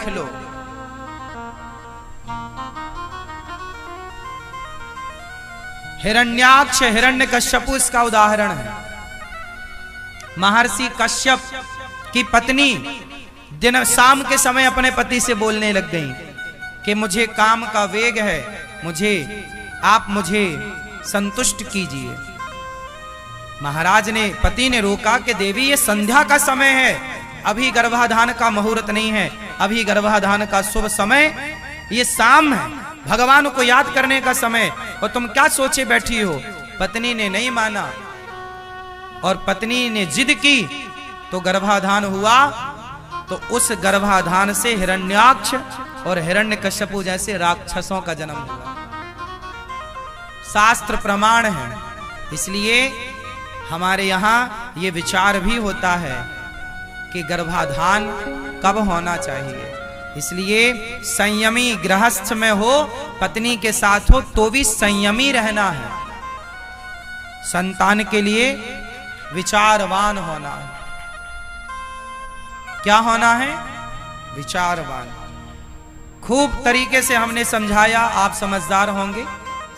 लिख लो। हिरण्याक्ष हिरण्यकश्यपु इसका उदाहरण है। महर्षि कश्यप की पत्नी दिन शाम के समय अपने पति से बोलने लग गई कि मुझे काम का वेग है, आप मुझे संतुष्ट कीजिए। महाराज ने, पति ने रोका कि देवी ये संध्या का समय है, अभी गर्भाधान का मुहूर्त नहीं है, अभी गर्भाधान का शुभ समय ये शाम है, भगवान को याद करने का समय, और तुम क्या सोचे बैठी हो। पत्नी ने नहीं माना और पत्नी ने जिद की तो गर्भाधान हुआ। तो उस गर्भाधान से हिरण्याक्ष और हिरण्यकश्यपु जैसे राक्षसों का जन्म हुआ। शास्त्र प्रमाण है। इसलिए हमारे यहाँ ये विचार भी होता है कि गर्भाधान कब होना चाहिए। इसलिए संयमी गृहस्थ में हो, पत्नी के साथ हो तो भी संयमी रहना है। संतान के लिए विचारवान होना है। क्या होना है? विचारवान। खूब तरीके से हमने समझाया, आप समझदार होंगे,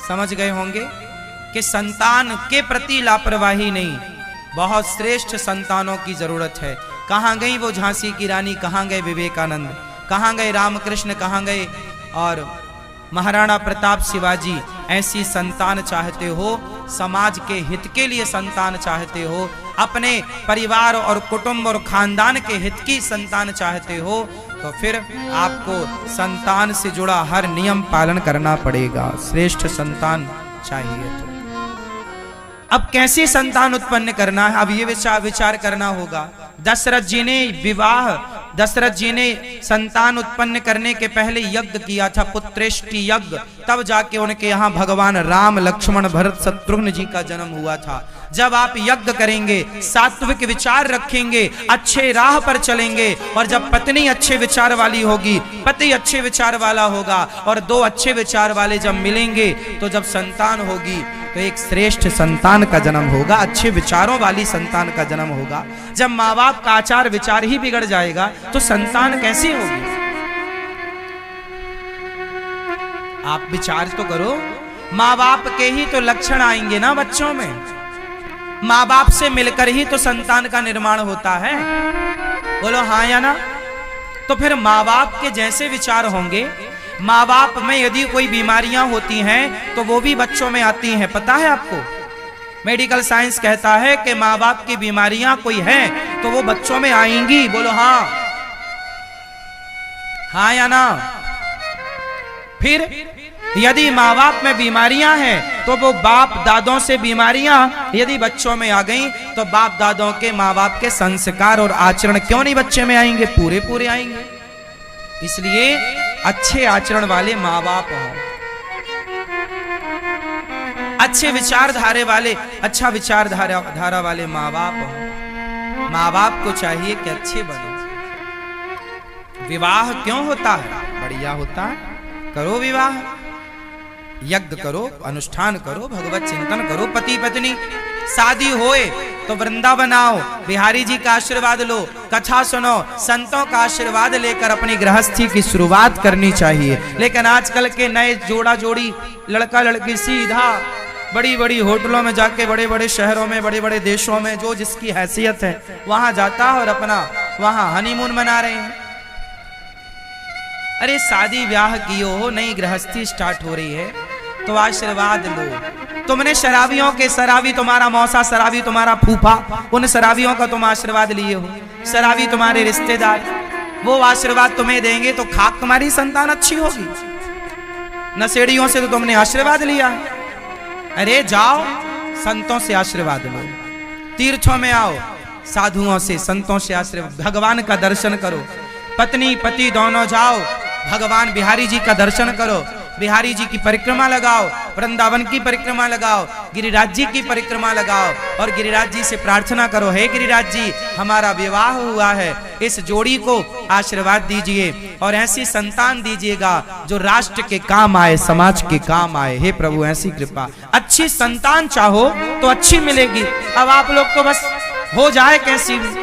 समझ गए होंगे कि संतान के प्रति लापरवाही नहीं, बहुत श्रेष्ठ संतानों की जरूरत है। कहां गई वो झांसी की रानी, कहां गए विवेकानंद, कहां गए रामकृष्ण, कहां गए और महाराणा प्रताप, शिवाजी। ऐसी संतान चाहते हो, समाज के हित के लिए संतान चाहते हो, अपने परिवार और कुटुंब और खानदान के हित की संतान चाहते हो, तो फिर आपको संतान से जुड़ा हर नियम पालन करना पड़ेगा। श्रेष्ठ संतान चाहिए तो अब कैसे संतान उत्पन्न करना है, अब ये विचार करना होगा। दशरथ जी ने संतान उत्पन्न करने के पहले यज्ञ किया था, पुत्रेष्टि यज्ञ। तब जाके उनके यहाँ भगवान राम, लक्ष्मण, भरत, शत्रुघ्न जी का जन्म हुआ था। जब आप यज्ञ करेंगे, सात्विक विचार रखेंगे, अच्छे राह पर चलेंगे, और जब पत्नी अच्छे विचार वाली होगी, पति अच्छे विचार वाला होगा, और दो अच्छे विचार वाले जब मिलेंगे, तो जब संतान होगी तो एक श्रेष्ठ संतान का जन्म होगा, अच्छे विचारों वाली संतान का जन्म होगा। जब माँ बाप का आचार विचार ही बिगड़ जाएगा तो संतान कैसी होगी? आप विचार तो करो, माँ बाप के ही तो लक्षण आएंगे ना बच्चों में। माँ बाप से मिलकर ही तो संतान का निर्माण होता है। बोलो हाँ या ना? तो फिर माँ बाप के जैसे विचार होंगे। माँ बाप में यदि कोई बीमारियां होती हैं तो वो भी बच्चों में आती हैं, पता है आपको? मेडिकल साइंस कहता है कि माँ बाप की बीमारियां कोई हैं तो वो बच्चों में आएंगी। बोलो हाँ, हाँ या ना? फिर यदि माँ बाप में बीमारियां हैं तो वो बाप दादों से बीमारियां यदि बच्चों में आ गई तो बाप दादों के, माँ बाप के संस्कार और आचरण क्यों नहीं बच्चे में आएंगे? पूरे पूरे आएंगे। इसलिए अच्छे आचरण वाले माँ बाप हो, अच्छे विचारधारे वाले, अच्छा विचारधारा वाले माँ बाप हो। माँ बाप को चाहिए कि अच्छे बनो। विवाह क्यों होता है? बढ़िया होता है, करो विवाह, यज्ञ करो, अनुष्ठान करो, भगवत चिंतन करो। पति पत्नी शादी होए तो वृंदावन आओ, बिहारी जी का आशीर्वाद लो, कथा सुनो, संतों का आशीर्वाद लेकर अपनी गृहस्थी की शुरुआत करनी चाहिए। लेकिन आजकल के नए जोड़ा जोड़ी, लड़का लड़की सीधा बड़ी बड़ी होटलों में जाके, बड़े बड़े शहरों में, बड़े बड़े देशों में, जो जिसकी हैसियत है वहां जाता है और अपना वहां हनीमून मना रहे हैं। अरे शादी ब्याह कियो हो, नई गृहस्थी स्टार्ट हो रही है तो आशीर्वाद लो। तुमने शराबियों के, शराबी तुम्हारा मौसा, शराबी तुम्हारा फूफा, उन शराबियों का तुम आशीर्वाद लिए हो, शराबी तुम्हारे रिश्तेदार, वो आशीर्वाद तुम्हें देंगे तो खाक तुम्हारी संतान अच्छी होगी। नशेड़ियों से तो तुमने आशीर्वाद लिया है। अरे जाओ, संतों से आशीर्वाद लो, तीर्थों में आओ, साधुओं से, संतों से आशीर्वाद, भगवान का दर्शन करो। पत्नी पति दोनों जाओ, भगवान बिहारी जी का दर्शन करो, बिहारी जी की परिक्रमा लगाओ, वृंदावन की परिक्रमा लगाओ, गिरिराज जी की परिक्रमा लगाओ, और गिरिराज जी से प्रार्थना करो, हे गिरिराज जी हमारा विवाह हुआ है, इस जोड़ी को आशीर्वाद दीजिए और ऐसी संतान दीजिएगा जो राष्ट्र के काम आए, समाज के काम आए। हे प्रभु ऐसी कृपा। अच्छी संतान चाहो तो अच्छी मिलेगी। अब आप लोग तो बस हो जाए कैसी भी,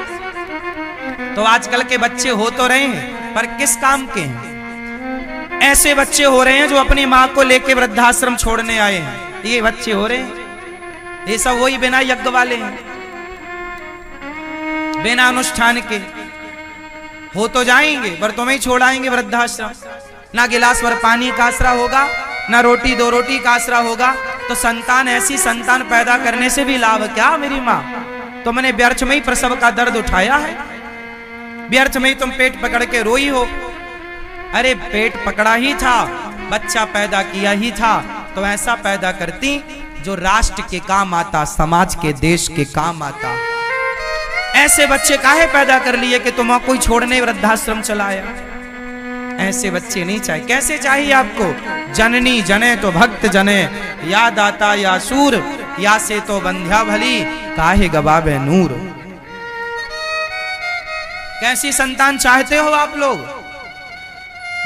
तो आजकल के बच्चे हो तो रहे हैं, पर किस काम के हैं? ऐसे बच्चे हो रहे हैं जो अपनी माँ को लेके वृद्धाश्रम छोड़ने आए हैं, ये बच्चे हो रहे हैं। ये सब वही बिना यज्ञ वाले हैं, बिना अनुष्ठान के हो तो जाएंगे पर तुम्हें छोड़ आएंगे वृद्धाश्रम। ना गिलास भर पानी का आसरा होगा, ना रोटी दो रोटी का आसरा होगा। तो संतान, ऐसी संतान पैदा करने से भी लाभ क्या मेरी माँ? तुमने व्यर्थ में ही प्रसव का दर्द उठाया है, व्यर्थ में ही तुम पेट पकड़ के रोई हो। अरे पेट पकड़ा ही था, बच्चा पैदा किया ही था, तो ऐसा पैदा करती जो राष्ट्र के काम आता, समाज के, देश के काम आता। ऐसे बच्चे काहे पैदा कर लिए कि तुम कोई छोड़ने वृद्धाश्रम चलाया? ऐसे बच्चे नहीं चाहिए। कैसे चाहिए आपको? जननी जने तो भक्त जने, या दाता या सूर, या से तो बंध्या भली, काहे गवाबे नूर। कैसी संतान चाहते हो आप लोग?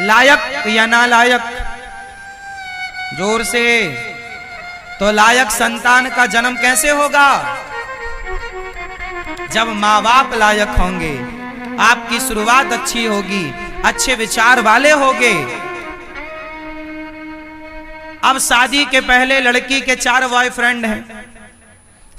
लायक या नालायक? जोर से। तो लायक संतान का जन्म कैसे होगा? जब माँ बाप लायक होंगे, आपकी शुरुआत अच्छी होगी, अच्छे विचार वाले होंगे। अब शादी के पहले लड़की के 4 बॉयफ्रेंड हैं,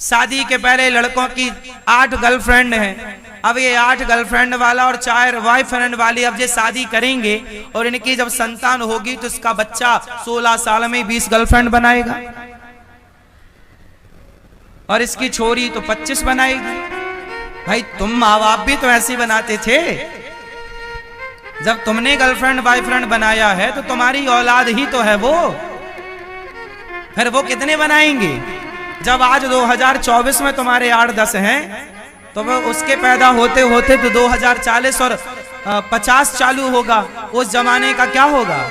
शादी के पहले लड़कों की 8 गर्लफ्रेंड हैं। अब ये 8 गर्लफ्रेंड वाला और 4 बॉयफ्रेंड वाली अब ये शादी करेंगे और इनकी जब संतान होगी तो इसका बच्चा 16 साल में 20 गर्लफ्रेंड बनाएगा और इसकी छोरी तो 25 बनाएगी। भाई तुम माँ बाप भी तो ऐसे बनाते थे। जब तुमने गर्लफ्रेंड बॉयफ्रेंड बनाया है तो तुम्हारी औलाद ही तो है वो, फिर वो कितने बनाएंगे? जब आज 2024 में तुम्हारे 8-10 हैं तो वो उसके पैदा होते होते तो 2040 और 50 चालू होगा। उस जमाने का क्या होगा?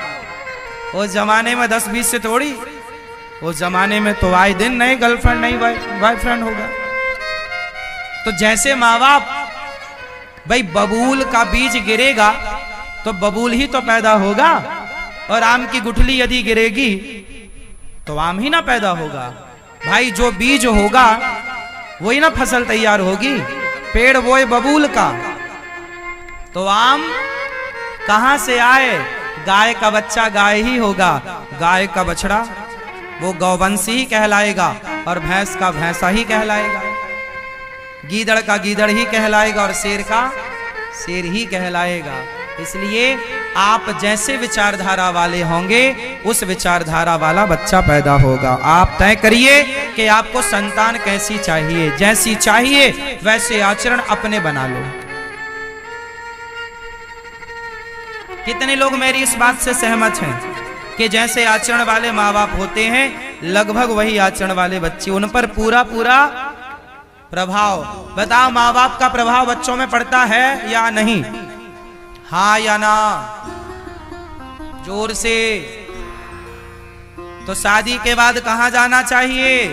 उस जमाने में 10-20 से थोड़ी, उस जमाने में तो आए दिन नए गर्लफ्रेंड नई बॉयफ्रेंड होगा। तो जैसे माँ बाप, भाई बबूल का बीज गिरेगा तो बबूल ही तो पैदा होगा, और आम की गुठली यदि गिरेगी तो आम ही ना पैदा होगा। भाई जो बीज होगा वही ना फसल तैयार होगी। पेड़ बोए बबूल का तो आम कहां से आए? गाय का बच्चा गाय ही होगा, गाय का बछड़ा वो गौवंशी ही कहलाएगा और भैंस का भैंसा ही कहलाएगा, गीदड़ का गीदड़ ही कहलाएगा और शेर का शेर ही कहलाएगा। इसलिए आप जैसे विचारधारा वाले होंगे उस विचारधारा वाला बच्चा पैदा होगा। आप तय करिए कि आपको संतान कैसी चाहिए, जैसी चाहिए वैसे आचरण अपने बना लो। कितने लोग मेरी इस बात से सहमत हैं कि जैसे आचरण वाले माँ बाप होते हैं लगभग वही आचरण वाले बच्चे, उन पर पूरा पूरा प्रभाव। बताओ माँ बाप का प्रभाव बच्चों में पड़ता है या नहीं? हाँ या ना? जोर से। तो शादी के बाद कहां जाना चाहिए?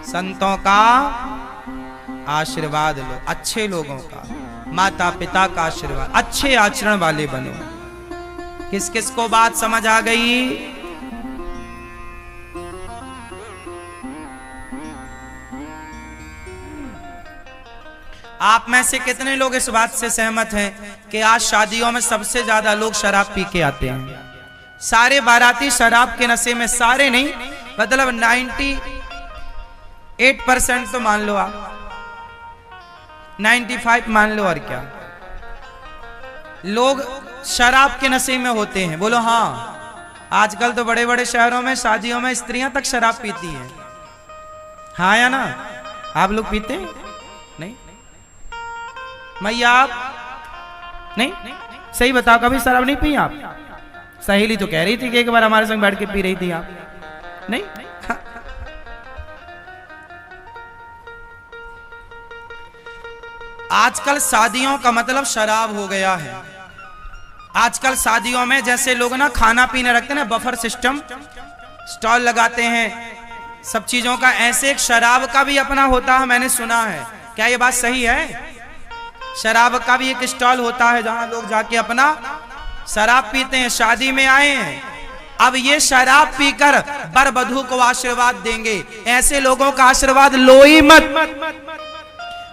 संतों का आशीर्वाद लो, अच्छे लोगों का, माता पिता का आशीर्वाद, अच्छे आचरण वाले बनो। किस किस को बात समझ आ गई? आप में से कितने लोग इस बात से सहमत हैं कि आज शादियों में सबसे ज्यादा लोग शराब पी के आते हैं? सारे बाराती शराब के नशे में, सारे नहीं मतलब 98% तो मान लो आप, 95 मान लो। और क्या लोग शराब के नशे में होते हैं? बोलो हाँ। आजकल तो बड़े बड़े शहरों में शादियों में स्त्रियां तक शराब पीती हैं। हाँ या ना? आप लोग पीते हैं? नहीं मैया आप नहीं? सही बताओ, कभी शराब नहीं पी आप? सहेली तो कह रही थी कि एक बार हमारे संग बैठ के पी रही थी आप। नहीं? आजकल शादियों का मतलब शराब हो गया है। आजकल शादियों में जैसे लोग ना खाना पीने रखते हैं ना, बफर सिस्टम, स्टॉल लगाते हैं सब चीजों का, ऐसे एक शराब का भी अपना होता है, मैंने सुना है। क्या ये बात सही है? शराब का भी एक स्टॉल होता है जहां लोग जाके अपना शराब पीते हैं। शादी में आए हैं, अब ये शराब पीकर वर वधू को आशीर्वाद देंगे। ऐसे लोगों का आशीर्वाद लो ही मत।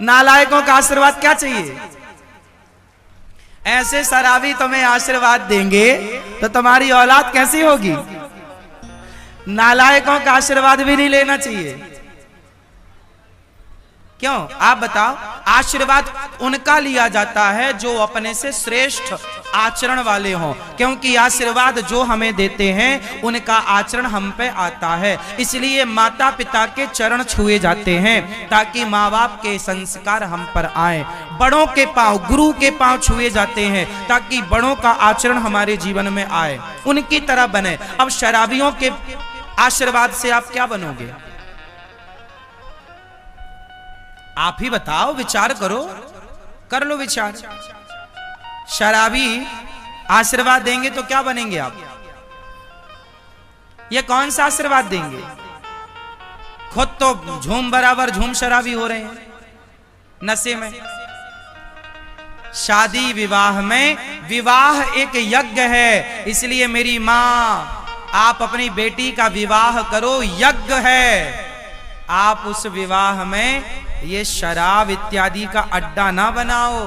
नालायकों का आशीर्वाद क्या चाहिए? ऐसे शराबी तुम्हें आशीर्वाद देंगे तो तुम्हारी औलाद कैसी होगी? नालायकों का आशीर्वाद भी नहीं लेना चाहिए। क्यों? आप बताओ। आशीर्वाद उनका लिया जाता है जो अपने से श्रेष्ठ आचरण वाले हों, क्योंकि आशीर्वाद जो हमें देते हैं उनका आचरण हम पे आता है। इसलिए माता पिता के चरण छुए जाते हैं ताकि माँ बाप के संस्कार हम पर आए। बड़ों के पांव, गुरु के पांव छुए जाते हैं ताकि बड़ों का आचरण हमारे जीवन में आए, उनकी तरह बने। अब शराबियों के आशीर्वाद से आप क्या बनोगे? आप ही बताओ, विचार करो, कर लो विचार। शराबी आशीर्वाद देंगे तो क्या बनेंगे आप? ये कौन सा आशीर्वाद देंगे? खुद तो झूम बराबर झूम शराबी हो रहे हैं नशे में। शादी विवाह में, विवाह एक यज्ञ है, इसलिए मेरी मां आप अपनी बेटी का विवाह करो, यज्ञ है। आप उस विवाह में ये शराब इत्यादि का अड्डा ना बनाओ,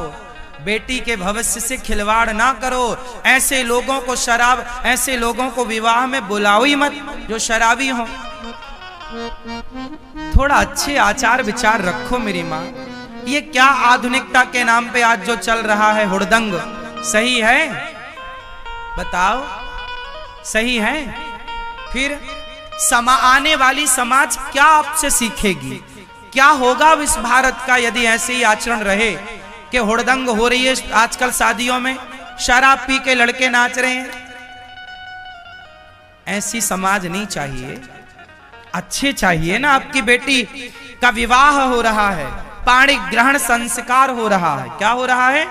बेटी के भविष्य से खिलवाड़ ना करो। ऐसे लोगों को शराब, ऐसे लोगों को विवाह में बुलाओ ही मत जो शराबी हो। थोड़ा अच्छे आचार विचार रखो मेरी माँ। ये क्या आधुनिकता के नाम पे आज जो चल रहा है हुड़दंग, सही है? बताओ, सही है? फिर आने वाली समाज क्या आपसे सीखेगी? क्या होगा अब इस भारत का यदि ऐसे ही आचरण रहे कि हुड़दंग हो रही है आजकल शादियों में, शराब पी के लड़के नाच रहे हैं। ऐसी समाज नहीं चाहिए। अच्छे चाहिए ना। आपकी बेटी का विवाह हो रहा है, पाणी ग्रहण संस्कार हो रहा है। क्या हो रहा है?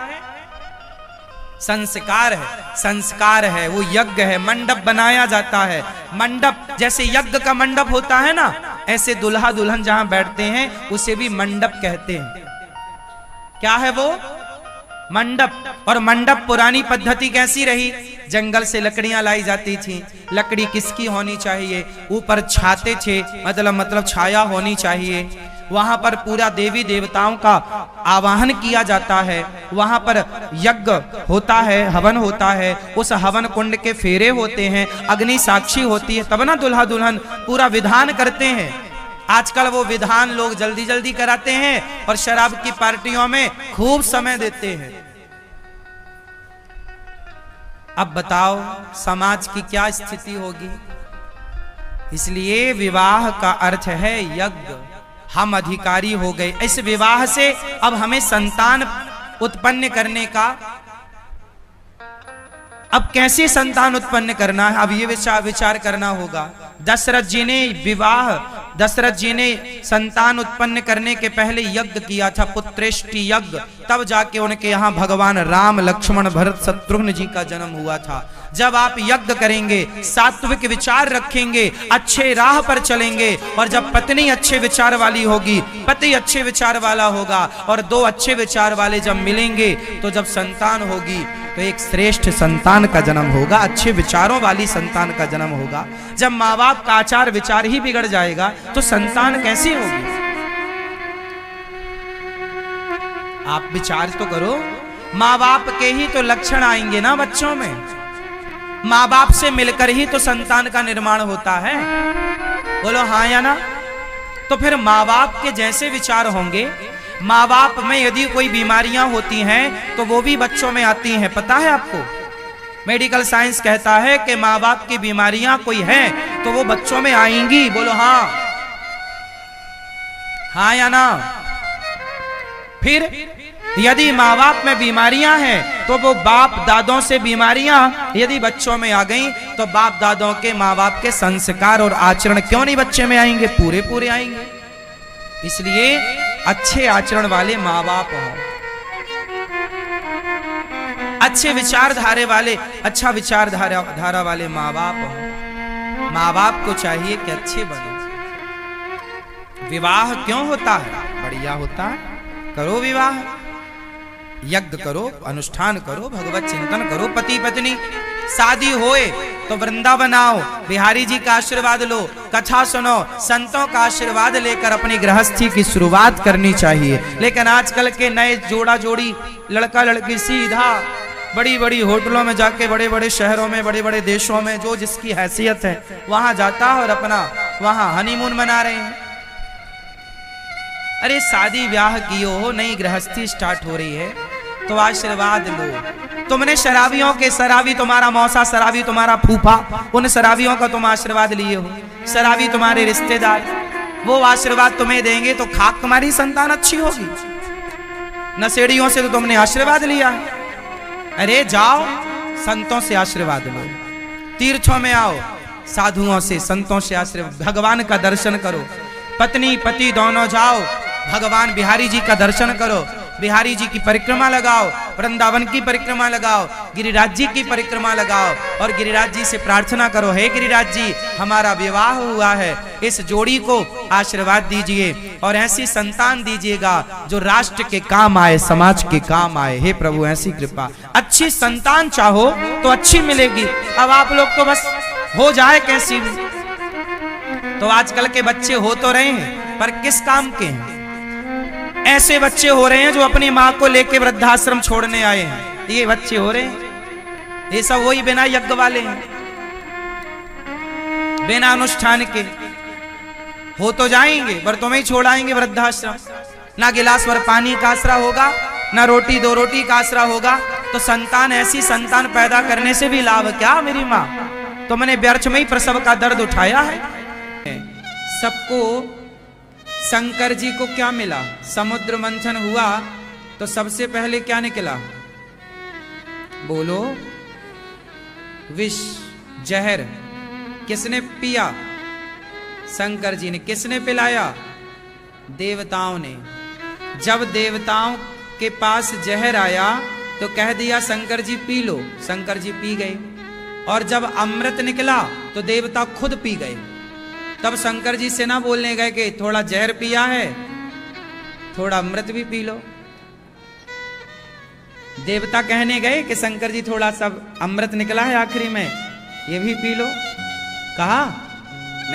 संस्कार है, संस्कार है, वो यज्ञ है। मंडप बनाया जाता है। मंडप जैसे यज्ञ का मंडप होता है ना, ऐसे दुल्हा दुल्हन जहां बैठते हैं उसे भी मंडप कहते हैं। क्या है वो? मंडप। और मंडप पुरानी पद्धति कैसी रही? जंगल से लकड़ियां लाई जाती थी। लकड़ी किसकी होनी चाहिए? ऊपर छाते थे, मतलब छाया होनी चाहिए। वहां पर पूरा देवी देवताओं का आवाहन किया जाता है। वहां पर यज्ञ होता है, हवन होता है। उस हवन कुंड के फेरे होते हैं, अग्नि साक्षी होती है, तब ना दुल्हा दुल्हन पूरा विधान करते हैं। आजकल वो विधान लोग जल्दी जल्दी कराते हैं और शराब की पार्टियों में खूब समय देते हैं। अब बताओ समाज की क्या स्थिति होगी? इसलिए विवाह का अर्थ है यज्ञ। हम अधिकारी हो गए इस विवाह से। अब हमें संतान उत्पन्न करने का, अब कैसे संतान उत्पन्न करना है, अब ये विचार करना होगा। दशरथ जी ने संतान उत्पन्न करने के पहले यज्ञ किया था, पुत्रेष्टि यज्ञ। तब जाके उनके यहाँ भगवान राम, लक्ष्मण, भरत, शत्रुघ्न जी का जन्म हुआ था। जब आप यज्ञ करेंगे, सात्विक विचार रखेंगे, अच्छे राह पर चलेंगे, और जब पत्नी अच्छे विचार वाली होगी, पति अच्छे विचार वाला होगा, और दो अच्छे विचार वाले जब मिलेंगे तो जब संतान होगी तो एक श्रेष्ठ संतान का जन्म होगा, अच्छे विचारों वाली संतान का जन्म होगा। जब माँ बाप का आचार विचार ही बिगड़ जाएगा तो संतान कैसी होगी? आप विचार तो करो। माँ बाप के ही तो लक्षण आएंगे ना बच्चों में। माँ बाप से मिलकर ही तो संतान का निर्माण होता है। बोलो हाँ या ना? तो फिर माँ बाप के जैसे विचार होंगे। माँ बाप में यदि कोई बीमारियां होती हैं तो वो भी बच्चों में आती हैं। पता है आपको? मेडिकल साइंस कहता है कि माँ बाप की बीमारियां कोई हैं तो वो बच्चों में आएंगी। बोलो हाँ, हाँ या ना? फिर यदि माँ बाप में बीमारियां हैं तो वो बाप दादों से बीमारियां यदि बच्चों में आ गई तो बाप दादों के, माँ बाप के संस्कार और आचरण क्यों नहीं बच्चे में आएंगे? पूरे पूरे आएंगे। इसलिए अच्छे आचरण वाले माँ बाप हो, अच्छे विचारधारे वाले, अच्छा विचारधारा वाले माँ बाप हो। माँ बाप को चाहिए कि अच्छे बने। विवाह क्यों होता है? बढ़िया होता है। करो विवाह, यज्ञ करो, अनुष्ठान करो, भगवत चिंतन करो। पति पत्नी शादी होए तो वृंदावन आओ, बिहारी जी का आशीर्वाद लो, कथा सुनो, संतों का आशीर्वाद लेकर अपनी गृहस्थी की शुरुआत करनी चाहिए। लेकिन आजकल के नए जोड़ा जोड़ी, लड़का लड़की सीधा बड़ी बड़ी होटलों में जाके, बड़े बड़े शहरों में, बड़े बड़े देशों में जो जिसकी हैसियत है वहां जाता है और अपना वहां हनीमून मना रहे हैं। अरे शादी ब्याह कियो हो, नई गृहस्थी स्टार्ट हो रही है तो आशीर्वाद लो। तुमने शराबियों के शराबी, तुम्हारा मौसा शराबी, तुम्हारा फूफा, उन शराबियों का तुम आशीर्वाद लिए हो। शराबी तुम्हारे रिश्तेदार, वो आशीर्वाद तुम्हें देंगे तो खाक तुम्हारी संतान अच्छी होगी। नशेड़ियों से तो तुमने आशीर्वाद लिया। अरे जाओ संतों से आशीर्वाद लो, तीर्थों में आओ, साधुओं से संतों से आशीर्वाद, भगवान का दर्शन करो। पत्नी पति दोनों जाओ, भगवान बिहारी जी का दर्शन करो, बिहारी जी की परिक्रमा लगाओ, वृंदावन की परिक्रमा लगाओ, गिरिराज जी की परिक्रमा लगाओ और गिरिराज जी से प्रार्थना करो, हे गिरिराज जी हमारा विवाह हुआ है, इस जोड़ी को आशीर्वाद दीजिए और ऐसी संतान दीजिएगा जो राष्ट्र के काम आए, समाज के काम आए। हे प्रभु ऐसी कृपा, अच्छी संतान चाहो तो अच्छी मिलेगी। अब आप लोग तो बस हो जाए कैसी भी, तो आजकल के बच्चे हो तो रहे हैं पर किस काम के हैं। ऐसे बच्चे हो रहे हैं जो अपनी माँ को लेके वृद्धाश्रम छोड़ने आए हैं, ये बच्चे हो रहे हैं। ये सब वही बिना यज्ञ वाले हैं, बिना अनुष्ठान के हो तो जाएंगे पर तुम्हें छोड़ाएंगे वृद्धाश्रम। ना गिलास भर पानी का आसरा होगा, ना रोटी दो रोटी का आसरा होगा। तो संतान, ऐसी संतान पैदा करने से भी लाभ क्या मेरी माँ, तुमने व्यर्थ में ही प्रसव का दर्द उठाया है। सबको शंकर जी को क्या मिला, समुद्र मंथन हुआ तो सबसे पहले क्या निकला, बोलो, विष, जहर। किसने पिया, शंकर जी ने। किसने पिलाया, देवताओं ने। जब देवताओं के पास जहर आया तो कह दिया Shankar G P low, Shankar G P गए। और जब अमृत निकला तो देवता खुद पी गए। तब शंकर जी से ना बोलने गए कि थोड़ा जहर पिया है, थोड़ा अमृत भी पी लो। देवता कहने गए कि शंकर जी थोड़ा सा अमृत निकला है आखिरी में, ये भी पी लो। कहा